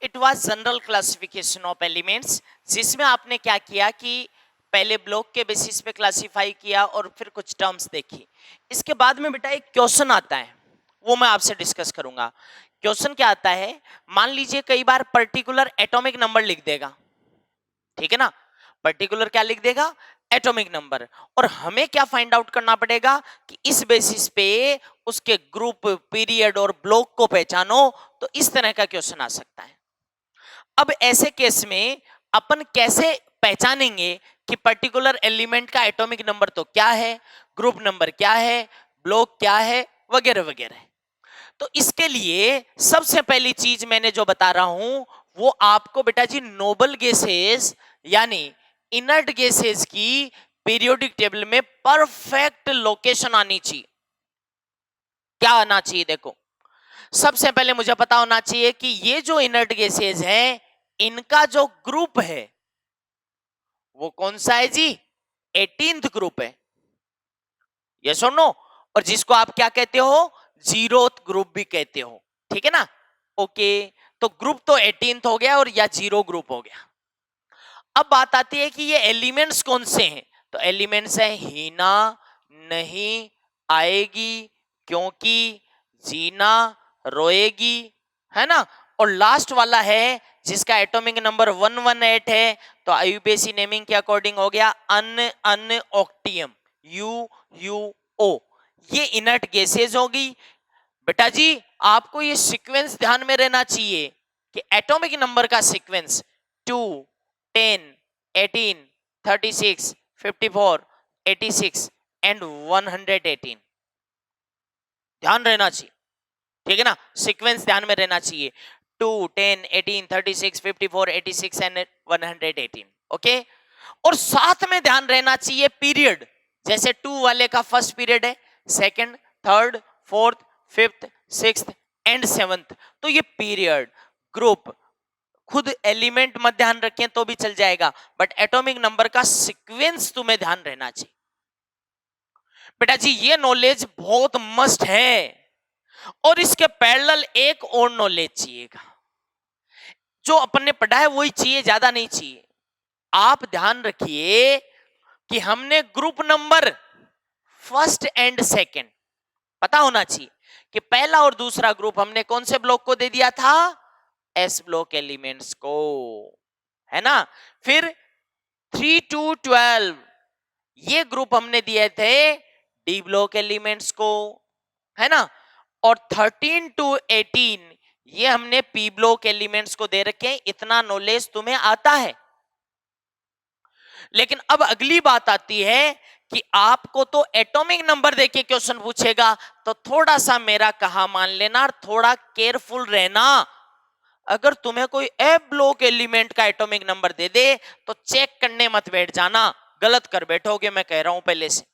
It was general classification of elements, जिसमें आपने क्या किया कि पहले ब्लॉक के बेसिस पे क्लासिफाई किया और फिर कुछ टर्म्स देखी। इसके बाद में बेटा एक क्वेश्चन आता है, वो मैं आपसे डिस्कस करूंगा। क्वेश्चन क्या आता है, मान लीजिए कई बार पर्टिकुलर एटॉमिक नंबर लिख देगा, ठीक है ना, पर्टिकुलर क्या लिख देगा, एटॉमिक नंबर, और हमें क्या फाइंड आउट करना पड़ेगा कि इस बेसिस पे उसके ग्रुप, पीरियड और ब्लॉक को पहचानो। तो इस तरह का क्वेश्चन आ सकता है। अब ऐसे केस में अपन कैसे पहचानेंगे कि पर्टिकुलर एलिमेंट का एटॉमिक नंबर तो क्या है, ग्रुप नंबर क्या है, ब्लॉक क्या है, वगैरह वगैरह। तो इसके लिए सबसे पहली चीज मैंने जो बता रहा हूं वो आपको बेटा जी नोबल गैसेस यानी इनर्ट गैसेस की पीरियोडिक टेबल में परफेक्ट लोकेशन आनी चाहिए। क्या आना चाहिए, देखो सबसे पहले मुझे पता होना चाहिए कि ये जो इनर्ट गैसेस हैं इनका जो ग्रुप है वो कौन सा है जी, 18th ग्रुप है, यस और नो, और जिसको आप क्या कहते हो, जीरोथ ग्रुप भी कहते हो, ठीक है ना। ओके, तो ग्रुप तो 18th हो गया और या जीरो ग्रुप हो गया। अब बात आती है कि ये एलिमेंट्स कौन से हैं, तो एलिमेंट्स है हीना, नहीं, आएगी, क्योंकि, जीना, रोएगी, है ना, और लास्ट वाला है जिसका एटॉमिक नंबर 118 है, तो आईयूपीएसी नेमिंग के अकॉर्डिंग हो गया अन ऑक्टियम, यू यू ओ। ये इनर्ट गैसेज होगी। बेटा जी आपको ये सीक्वेंस ध्यान में रहना चाहिए कि एटॉमिक नंबर का सीक्वेंस 2, 10, 18, 36, 54, 86 एंड 118 ध्यान रहना चाहिए, ठीक है ना, सीक्वेंस ध्यान में रहना चाहिए, 2, 10, 18, 36, 54, 86 एंड 118। ओके, और साथ में ध्यान रहना चाहिए पीरियड, जैसे 2 वाले का फर्स्ट पीरियड है, second, third, fourth, fifth, sixth and seventh. तो ये पीरियड, ग्रुप, खुद एलिमेंट मत ध्यान रखें तो भी चल जाएगा, बट एटॉमिक नंबर का सीक्वेंस तुम्हें ध्यान रहना चाहिए। बेटा जी ये नॉलेज बहुत मस्ट है, और इसके पैरेलल एक और नॉलेज चाहिएगा, जो अपन ने पढ़ा है वही चाहिए, ज्यादा नहीं चाहिए। आप ध्यान रखिए कि हमने group number first and second पता होना चाहिए कि पहला और दूसरा ग्रुप हमने कौन से ब्लॉक को दे दिया था, एस ब्लॉक एलिमेंट्स को, है ना। फिर 3 to 12 ये ग्रुप हमने दिए थे डी ब्लॉक एलिमेंट्स को, है ना, और 13 to 18 ये हमने पी ब्लॉक एलिमेंट्स को दे रखे हैं। इतना नॉलेज तुम्हें आता है, लेकिन अब अगली बात आती है कि आपको तो एटॉमिक नंबर देके क्वेश्चन पूछेगा, तो थोड़ा सा मेरा कहा मान लेना और थोड़ा केयरफुल रहना। अगर तुम्हें कोई ए ब्लॉक एलिमेंट का एटॉमिक नंबर दे दे तो चेक करने मत बैठ जाना, गलत कर बैठोगे, मैं कह रहा हूं पहले से।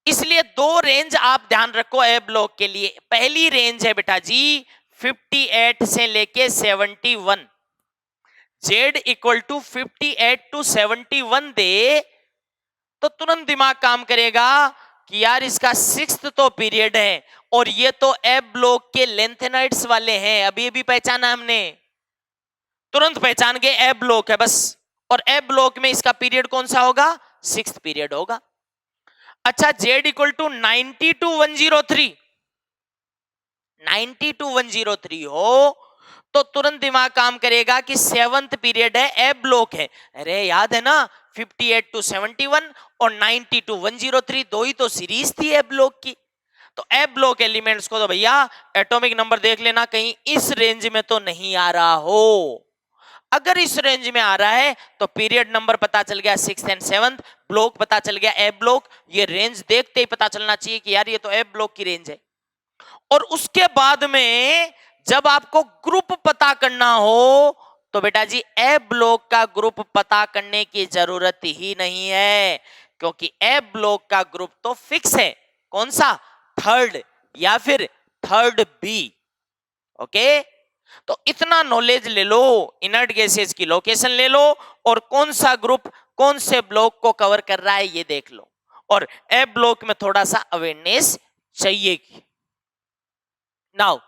इसलिए दो रेंज आप ध्यान रखो ए ब्लॉक के लिए। पहली रेंज है बेटा जी 58 से लेके 71, जेड इक्वल टू 58 to 71 दे तो तुरंत दिमाग काम करेगा कि यार इसका सिक्स्थ तो पीरियड है और ये तो एब ब्लॉक के लेंथेनाइड्स वाले हैं, अभी अभी पहचाना हमने, तुरंत पहचान गए एब ब्लॉक है बस। और एब ब्लॉक में इसका पीरियड कौन सा होगा, सिक्स्थ पीरियड होगा। अच्छा Z equal to 90 to 103, 90 to 103 हो तो तुरंत दिमाग काम करेगा कि सेवंथ पीरियड है, एब ब्लॉक है। अरे याद है ना 58 to 71 और 90 to 103 दो ही तो सीरीज थी एब ब्लॉक की। तो एब ब्लॉक एलिमेंट्स को तो भैया एटॉमिक नंबर देख लेना कहीं इस रेंज में तो नहीं आ रहा हो। अगर इस रेंज में आ रहा है तो पीरियड नंबर पता चल गया, सिक्स्थ एंड सेवंथ, ब्लॉक पता चल गया एब ब्लॉक, ये रेंज देखते ही पता चलना चाहिए कि यार ये तो एब ब्लॉक की रेंज है। और उसके बाद में जब आपको ग्रुप पता करना हो तो बेटा जी ए ब्लॉक का ग्रुप पता करने की जरूरत ही नहीं है, क्योंकि ए ब्लॉक का ग्रुप तो फिक्स है, कौन सा, थर्ड या फिर थर्ड बी। ओके, तो इतना नॉलेज ले लो, इनर्ट गैसेस की लोकेशन ले लो और कौन सा ग्रुप कौन से ब्लॉक को कवर कर रहा है ये देख लो, और ए ब्लॉक में थोड़ा सा अवेयरनेस चाहिए। नाउ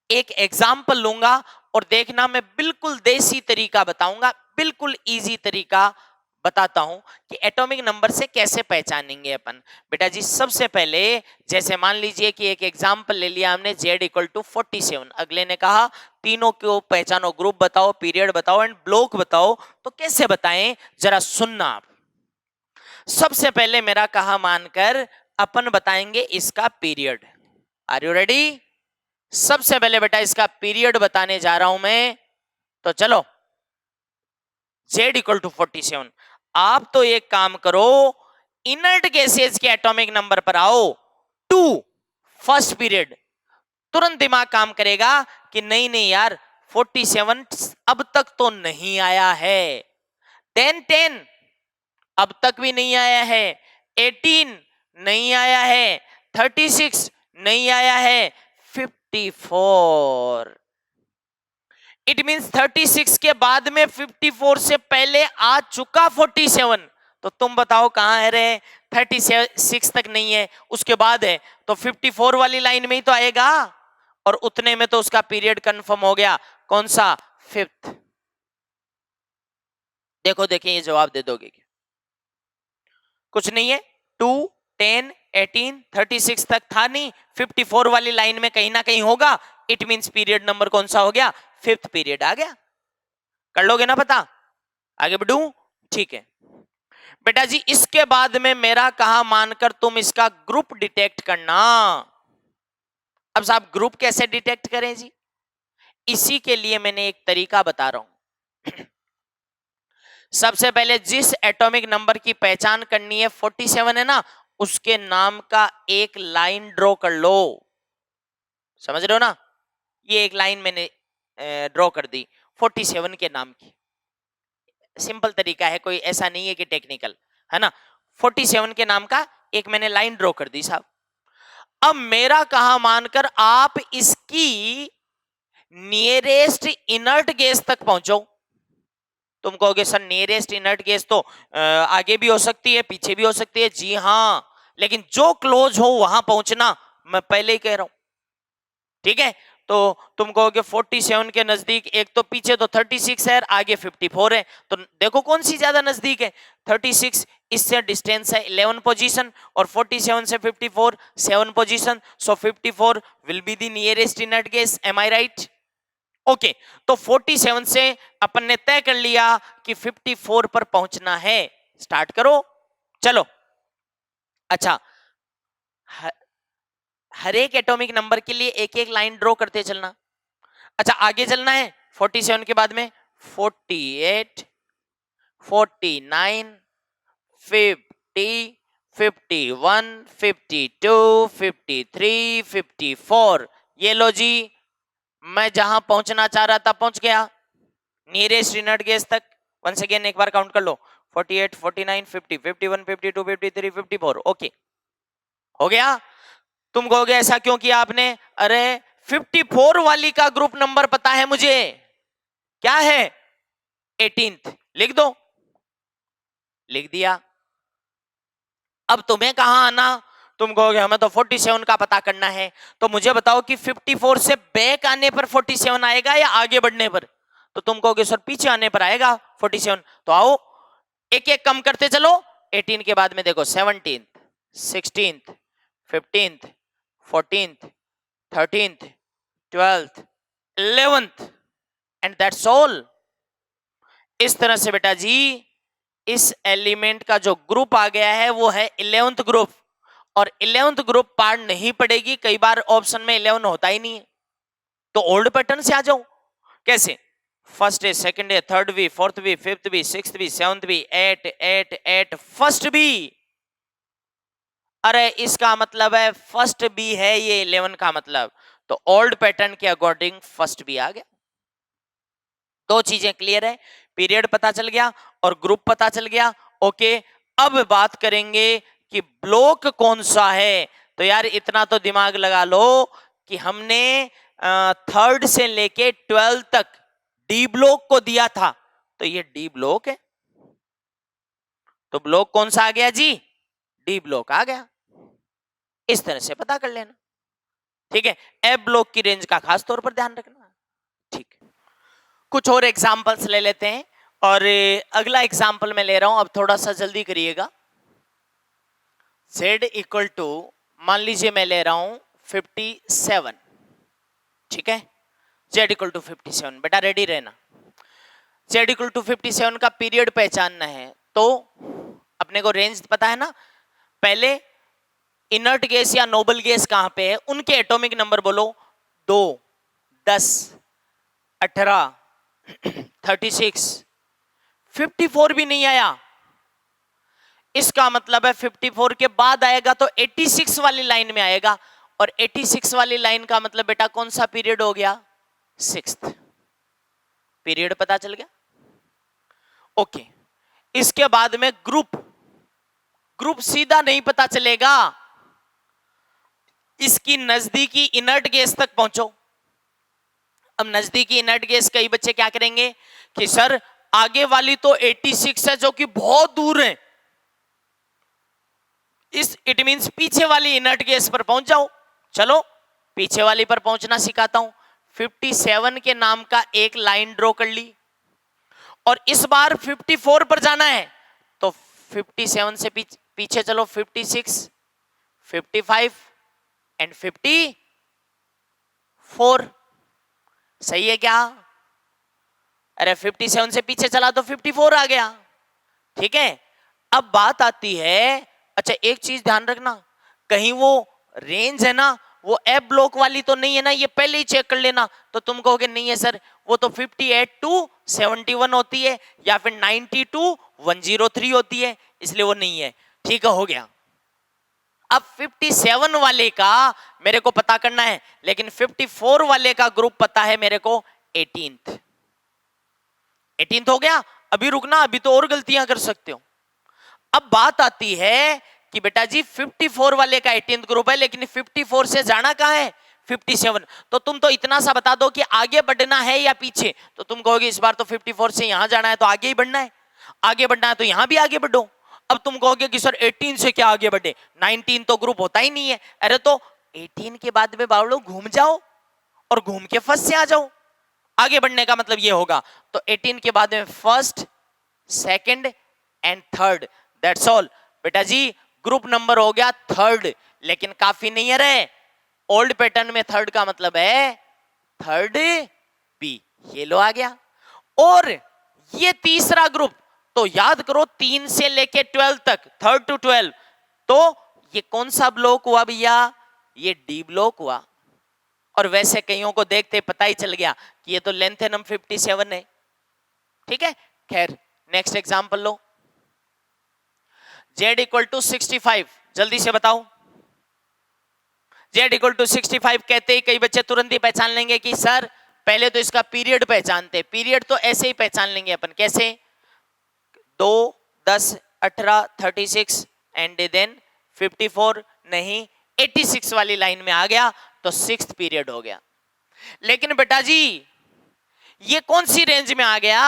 एक एग्जाम्पल लूंगा और देखना मैं बिल्कुल देसी तरीका बताऊंगा, बिल्कुल इजी तरीका बताता हूं कि एटॉमिक नंबर से कैसे पहचानेंगे अपन। बेटा जी सबसे पहले जैसे मान लीजिए कि एक एग्जांपल ले लिया हमने z इक्वल टू 47, अगले ने कहा तीनों को पहचानो, ग्रुप बताओ, पीरियड बताओ एंड ब्लॉक बताओ। तो कैसे बताएं जरा सुनना आप। सबसे पहले मेरा कहा मानकर अपन बताएंगे इसका पीरियड। Are you ready? सबसे पहले बेटा इसका पीरियड बताने जा रहा हूं मैं। तो चलो z इक्वल टू 47। आप तो एक काम करो, इनर्ट गैसेज के एटॉमिक नंबर पर आओ 2 फर्स्ट पीरियड। तुरंत दिमाग काम करेगा कि नहीं नहीं यार 47 अब तक तो नहीं आया है, 10 अब तक भी नहीं आया है, 18 नहीं आया है, 36 नहीं आया है, 54। इट मींस 36 के बाद में 54 से पहले आ चुका 47। तो तुम बताओ कहां है रे? 36 तक नहीं है, उसके बाद है, तो 54 वाली लाइन में ही तो आएगा, और उतने में तो उसका पीरियड कंफर्म हो गया। कौन सा? 5th। देखो देखिए ये जवाब दे दोगे क्या? कुछ नहीं है, 2 10 18 36 तक था नहीं, 54 वाली लाइन में कहीं ना कहीं होगा। इट मींस पीरियड नंबर कौन सा हो गया? 5th पीरियड आ गया। कर लोगे ना पता? आगे बढ़ू? ठीक है बेटा जी। इसके बाद में मेरा कहा मानकर तुम इसका ग्रुप डिटेक्ट करना। अब साहब ग्रुप कैसे डिटेक्ट करें जी? इसी के लिए मैंने एक तरीका बता रहा हूं। सबसे पहले जिस एटॉमिक नंबर की पहचान करनी है 47 है ना, उसके नाम का एक लाइन ड्रॉ कर लो। समझ रहे हो ना? ये एक लाइन मैंने ड्रॉ कर दी 47 के नाम की। सिंपल तरीका है, कोई ऐसा नहीं है कि टेक्निकल, है ना। 47 के नाम का एक मैंने लाइन ड्रॉ कर दी साहब। अब मेरा कहा मानकर आप इसकी नियरेस्ट इनर्ट गैस तक पहुंचो। तुम कहोगे सर नियरेस्ट इनर्ट गैस तो आगे भी हो सकती है, पीछे भी हो सकती है। जी हां, लेकिन जो क्लोज हो वहां पहुंचना, मैं पहले ही कह रहा हूं। ठीक है, तो तुम कहोगे 47 के नजदीक, एक तो पीछे तो 36 है, आगे 54 है, तो देखो कौन सी ज्यादा नजदीक है। 36 इससे डिस्टेंस है 11 पोजीशन, और 47 से 54 7 position, so 54 will be the nearest inert gas. Am I right? Okay, तो 47 से अपन ने तय कर लिया कि 54 पर पहुंचना है। स्टार्ट करो, चलो। अच्छा, हर एक एटॉमिक नंबर के लिए एक एक लाइन ड्रॉ करते चलना। अच्छा आगे चलना है, 47 के बाद में 48 49 50 51 52 53 54। ये लो जी, मैं जहां पहुंचना चाह रहा था पहुंच गया, नियरेस्ट इनर्ट गैस तक। वंस अगेन एक बार काउंट कर लो, 48 49 50 51 52 53 54। ओके, हो गया। तुम कहोगे ऐसा क्यों किया आपने? अरे 54 वाली का ग्रुप नंबर पता है मुझे, क्या है? 18th। लिख दो, लिख दिया। अब तुम्हें कहां आना? तुम कहोगे हमें तो 47 का पता करना है। तो मुझे बताओ कि 54 से बैक आने पर 47 आएगा या आगे बढ़ने पर? तो तुम कहोगे सर पीछे आने पर आएगा 47। तो आओ एक एक कम करते चलो। 18 के बाद में देखो 17th 16th 15th 14th 13th 12th 11th and that's all. इस तरह से बेटा जी इस एलिमेंट का जो ग्रुप आ गया है वो है 11th ग्रुप, और 11th ग्रुप पार्ट नहीं पड़ेगी, कई बार ऑप्शन में 11 होता ही नहीं है। तो ओल्ड पैटर्न से आ जाओ। कैसे? फर्स्ट है, सेकंड है, थर्ड भी, फोर्थ भी, फिफ्थ भी, सिक्स्थ भी, सेवंथ भी, 8 8 8 फर्स्ट भी। अरे इसका मतलब है फर्स्ट भी है ये 11 का मतलब, तो ओल्ड पैटर्न के अकॉर्डिंग फर्स्ट भी आ गया। दो चीजें क्लियर है, पीरियड पता चल गया और ग्रुप पता चल गया। ओके, अब बात करेंगे कि ब्लॉक कौन सा है। तो यार इतना तो दिमाग लगा लो कि हमने थर्ड से लेके 12 तक डी ब्लॉक को दिया था, तो ये डी ब्लॉक है। तो ब्लॉक कौन सा आ गया जी? डी ब्लॉक आ गया। इस तरह से पता कर लेना। ठीक है, एफ ब्लॉक की रेंज का खास तौर पर ध्यान रखना। ठीक है। कुछ और एग्जाम्पल्स ले लेते हैं और अगला एग्जाम्पल मैं ले रहा हूं, अब थोड़ा सा जल्दी करिएगा। z इक्वल टू, मान लीजिए मैं ले रहा हूं 57, ठीक है, z इक्वल टू 57, बेटा रेडी रहना। z इक्वल टू 57 का पीरियड पहचानना है, तो अपने को रेंज पता है ना। पहले इनर्ट गैस या नोबल गैस कहां पे है, उनके एटॉमिक नंबर बोलो। 2, 10, 18, 36, 54 भी नहीं आया, इसका मतलब है 54 के बाद आएगा तो 86 वाली लाइन में आएगा, और 86 वाली लाइन का मतलब बेटा कौन सा पीरियड हो गया, 6th पीरियड, पता चल गया। ओके, इसके बाद में ग्रुप सीधा नहीं पता चलेगा, इसकी नजदीकी इनर्ट गैस तक पहुंचो। अब नजदीकी इनर्ट गैस कई बच्चे क्या करेंगे कि सर आगे वाली तो 86 है जो कि बहुत दूर है, इट मींस पीछे वाली इनर्ट गैस पर पहुंच जाओ। चलो पीछे वाली पर पहुंचना सिखाता हूं। 57 के नाम का एक लाइन ड्रॉ कर ली, और इस बार 54 पर जाना है, तो 57 से पीछे चलो, 56, 55 एंड 54, सही है क्या? अरे 57 से पीछे चला तो 54 आ गया, ठीक है। अब बात आती है, अच्छा एक चीज ध्यान रखना, कहीं वो रेंज है ना वो एफ ब्लॉक वाली तो नहीं है ना, ये पहले ही चेक कर लेना। तो तुम कहोगे नहीं है सर, वो तो 58 टू 71 होती है, या फिर 90 टू 103 होती है, इसलिए वो नहीं है, ठीक है, हो गया। अब 57 वाले का मेरे को पता करना है, लेकिन 54 वाले का ग्रुप पता है मेरे को 18th हो गया। अभी रुकना, अभी तो और गलतियां कर सकते हो। अब बात आती है कि बेटा जी 54 वाले का 18th ग्रुप है, लेकिन 54 से जाना कहां है, 57। तो तुम तो इतना सा बता दो कि आगे बढ़ना है या पीछे, तो तुम कहोगे इस बार तो 54 से यहां जाना है, तो आगे ही बढ़ना है, आगे बढ़ना है तो यहां भी आगे बढ़ो। अब तुम कहोगे कि सर 18 से क्या आगे बढ़े, 19 तो ग्रुप होता ही नहीं है। अरे तो 18 के बाद में बावड़ो घूम जाओ और घूम के फर्स्ट से आ जाओ, आगे बढ़ने का मतलब ये होगा। तो 18 के बाद में first, second and third, that's all. बेटा जी ग्रुप नंबर हो गया 3rd, लेकिन काफी नहीं है रे, ओल्ड पैटर्न में 3rd का मतलब है 3rd बी, ये लो आ गया। और ये तीसरा ग्रुप, तो याद करो 3 से लेके 12 तक, 3rd to 12, तो ये कौन सा ब्लॉक हुआ भैया, ये डी ब्लॉक हुआ। और वैसे कईयों को देखते पता ही चल गया कि ये तो लेंथेनम 57 है, ठीक है। खैर नेक्स्ट एग्जांपल लो, z इक्वल टू 65, जल्दी से बताओ। z इक्वल टू 65 कहते ही कई बच्चे तुरंत ही पहचान लेंगे कि सर पहले तो इसका पीरियड पहचानते, पीरियड तो ऐसे ही पहचान लेंगे अपन, कैसे, 2, 10, 18, 36 एंड देन 54, नहीं 86 वाली लाइन में आ गया तो 6th पीरियड हो गया। लेकिन बेटा जी ये कौन सी रेंज में आ गया,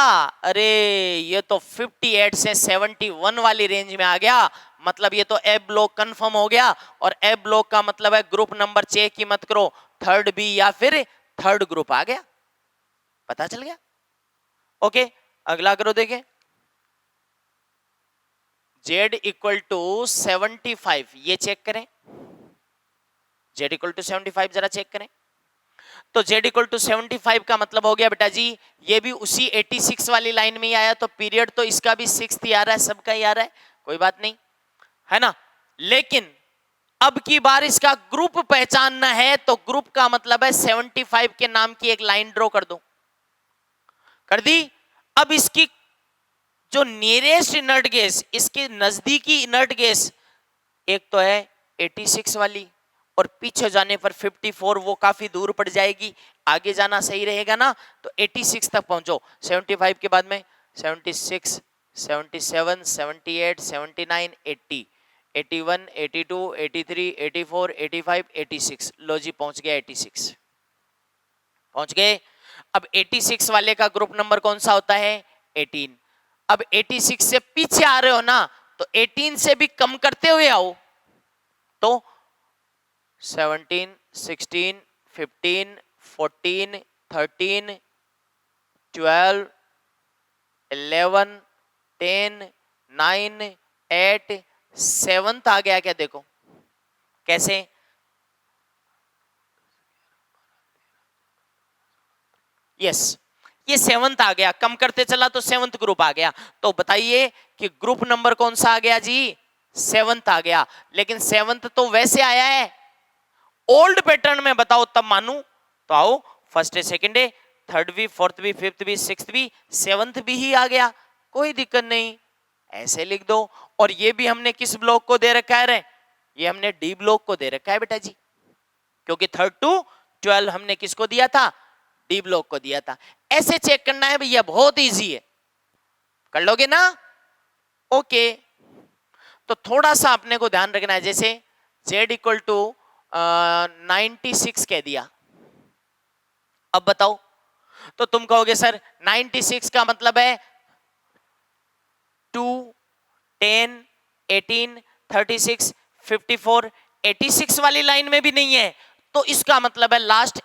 अरे ये तो 58 से 71 वाली रेंज में आ गया, मतलब ये तो ए ब्लॉक कंफर्म हो गया। और ए ब्लॉक का मतलब है ग्रुप नंबर चेक की मत करो, 3rd बी या फिर 3rd ग्रुप आ गया, पता चल गया। ओके अगला करो, देखें z इक्वल टू 75, ये चेक करें, z इक्वल टू 75 जरा चेक करें। तो z इक्वल टू 75 का मतलब हो गया बेटा जी ये भी उसी 86 वाली लाइन में ही आया, तो पीरियड तो इसका भी 6th ही आ रहा है, सबका ही आ रहा है, कोई बात नहीं है ना। लेकिन अब की बार इसका ग्रुप पहचानना है, तो ग्रुप का मतलब है 75 के नाम की एक लाइन ड्रॉ कर दो, कर दी। अब इसकी जो नियरेस्ट इनर्ट गैस, इसके नजदीकी इनर्ट गैस, एक तो है 86 वाली, और पीछे जाने पर 54, वो काफी दूर पड़ जाएगी, आगे जाना सही रहेगा ना, तो 86 तक पहुंचो। 75 के बाद में 76, 77, 78, 79, 80, 81, 82, 83, 84, 85, 86, लो जी पहुंच गया 86, पहुंच गए। अब 86 वाले का ग्रुप नंबर कौन सा होता है, 18। अब 86 से पीछे आ रहे हो ना, तो 18 से भी कम करते हुए आओ, तो 17, 16, 15, 14, 13, 12, 11, 10, 9, 8, 7th आ गया क्या? देखो कैसे, यस ये 7th आ गया, कम करते चला तो 7th ग्रुप आ गया। तो बताइए कि ग्रुप नंबर कौन सा आ गया जी? 7th आ गया। लेकिन 7th तो वैसे आया है ओल्ड पैटर्न में, बताओ तब मानू। तो आओ फर्स्ट है, सेकंड है, थर्ड भी, फोर्थ भी, फिफ्थ भी, सिक्स्थ भी, 7th भी ही आ गया, कोई दिक्कत नहीं, ऐसे लिख दो। और ये भी हमने किस ब्लॉक को दे रखा है रे? ये हमने डी ब्लॉक को दे रखा है बेटा जी, क्योंकि 3rd to 12 हमने किसको दिया था? डी ब्लॉक को दिया था। ऐसे चेक करना है भैया, बहुत इजी है, कर लोगे ना? ओके। तो थोड़ा सा अपने को ध्यान रखना है, जैसे z इक्वल टू 96 कह दिया, अब बताओ, तो तुम कहोगे सर 96 का मतलब है 2, 10, 18, 36, 54, 86 वाली लाइन में भी नहीं है, तो इसका मतलब है लास्ट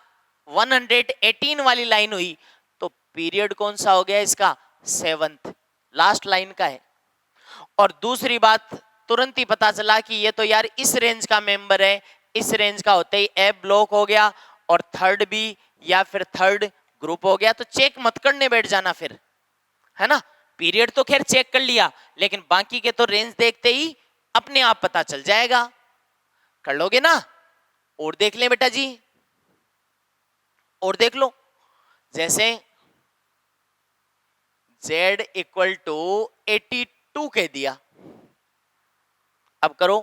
118 वाली लाइन हुई, तो पीरियड कौन सा हो गया इसका? 7th, लास्ट लाइन का है। और दूसरी बात, तुरंत ही पता चला कि ये तो यार इस रेंज का मेंबर है, इस रेंज का होते ही ए ब्लॉक हो गया और 3rd भी या फिर 3rd ग्रुप हो गया, तो चेक मत करने बैठ जाना फिर, है ना? पीरियड तो खैर चेक कर लिया, लेकिन बाकी के तो रेंज देखते ही अपने आप पता चल जाएगा, कर लोगे ना? और देख ले बेटा जी, और देख लो, जैसे z इक्वल टू 82 कह दिया, अब करो,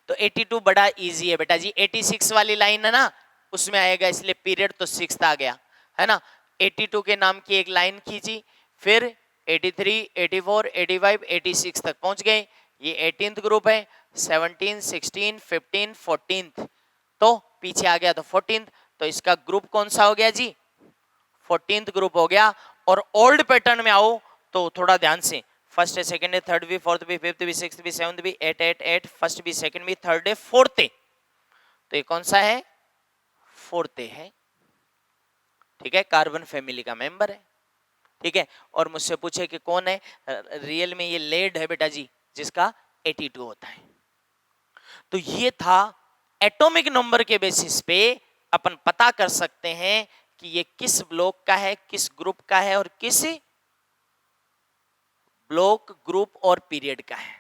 तो 82 बड़ा इजी है बेटा जी, 86 वाली लाइन है ना, उसमें आएगा, इसलिए पीरियड तो 6th आ गया, है ना? 82 के नाम की एक लाइन खींची, फिर 83, 84, 85, 86 तक पहुंच गए, ये 18th ग्रुप है, 17, 16, 15, 14th, तो पीछे आ गया तो 14th, तो इसका ग्रुप कौन सा हो गया जी? 14th ग्रुप हो गया। और ओल्ड पैटर्न में आओ तो थोड़ा ध्यान से, फर्स्ट है, सेकंड है, थर्ड भी, फोर्थ भी, फिफ्थ भी, सिक्स्थ भी, सेवंथ भी, 8, 8, 8, फर्स्ट भी, सेकंड भी, थर्ड है, फोर्थ है, तो ये कौन सा है? 4th है, ठीक है, कार्बन फैमिली का मेंबर है, ठीक है। और मुझसे पूछे कि कौन है, रियल में ये लेड है बेटा जी, जिसका 82 होता है। तो ये था एटॉमिक नंबर के बेसिस पे अपन पता कर सकते हैं कि ये किस ब्लॉक का है, किस ग्रुप का है, और किस ब्लॉक, ग्रुप और पीरियड का है,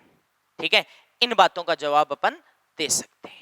ठीक है। इन बातों का जवाब अपन दे सकते हैं।